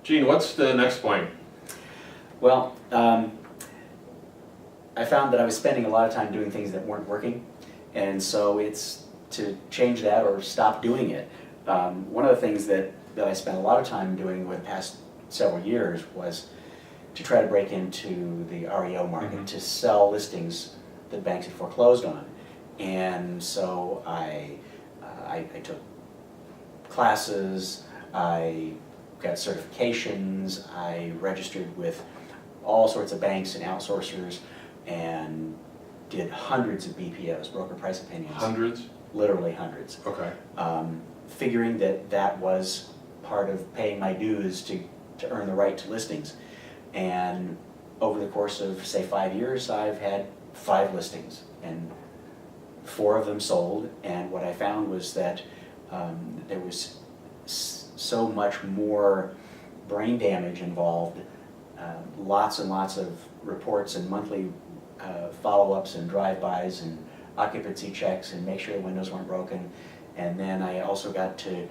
Gene, what's the next point? Well, I found that I was spending a lot of time doing things that weren't working, and so it's to change that or stop doing it. One of the things that I spent a lot of time doing over the past several years was to try to break into the REO market, to sell listings that banks had foreclosed on. And so I took classes, I got certifications, I registered with all sorts of banks and outsourcers, and did hundreds of BPOs, broker price opinions. Hundreds? Literally hundreds. Okay. Figuring that that was part of paying my dues to earn the right to listings. And over the course of, say, 5 years, I've had 5 listings, and 4 of them sold. And what I found was that there was so much more brain damage involved, lots and lots of reports and monthly follow-ups and drive-bys and occupancy checks and make sure the windows weren't broken. And then I also got to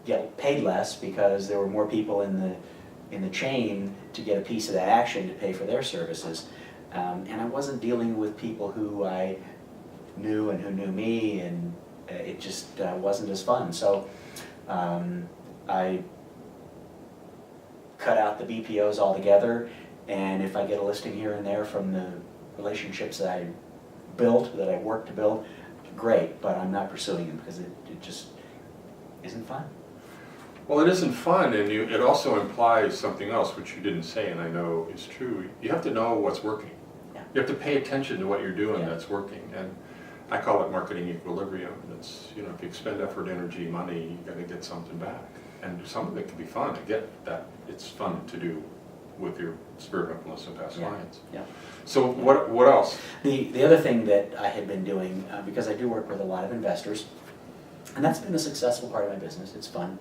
get paid less because there were more people in the chain to get a piece of that action to pay for their services. And I wasn't dealing with people who I knew and who knew me, and it just wasn't as fun. So I cut out the BPOs altogether, and if I get a listing here and there from the relationships that I built, that I worked to build, great, but I'm not pursuing them because it just isn't fun. Well, it isn't fun, and it also implies something else, which you didn't say, and I know is true. You have to know what's working. Yeah. You have to pay attention to what you're doing that's working, and I call it marketing equilibrium. It's, you know, if you expend effort, energy, money, you got to get something back. And some of it can be fun. I get that it's fun to do with your spirit of influence and past clients. Yeah. So what else? The other thing that I had been doing, because I do work with a lot of investors, and that's been a successful part of my business, it's fun,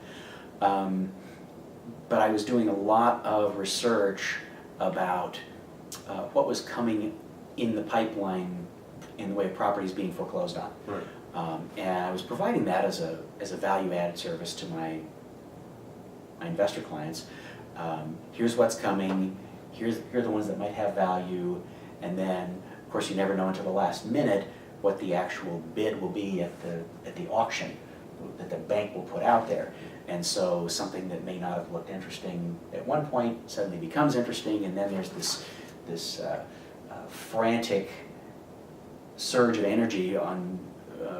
but I was doing a lot of research about what was coming in the pipeline in the way of properties being foreclosed on. Right. And I was providing that as a value-added service to my investor clients. Here's what's coming, here are the ones that might have value, and then, of course, you never know until the last minute what the actual bid will be at the auction that the bank will put out there. And so something that may not have looked interesting at one point suddenly becomes interesting, and then there's this frantic surge of energy on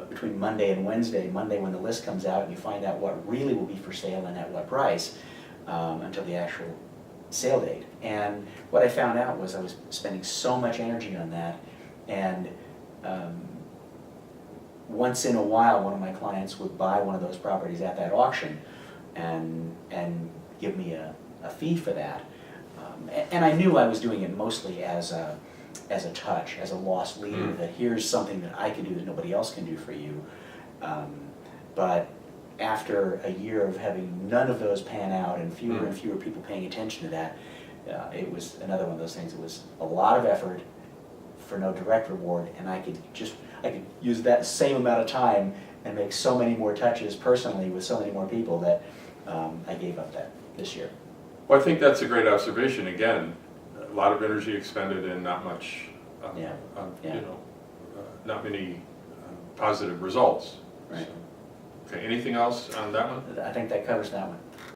between Monday and Wednesday. Monday when the list comes out and you find out what really will be for sale and at what price, until the actual sale date. And what I found out was I was spending so much energy on that, and once in a while one of my clients would buy one of those properties at that auction and give me a fee for that. And I knew I was doing it mostly as a touch, as a lost leader, that here's something that I can do that nobody else can do for you. But after a year of having none of those pan out and fewer people paying attention to that, it was another one of those things. It was a lot of effort for no direct reward, and I could use that same amount of time and make so many more touches personally with so many more people that I gave up that this year. Well, I think that's a great observation. Again, a lot of energy expended and not much, you know, not many positive results. Right. So, okay, anything else on that one? I think that covers that one.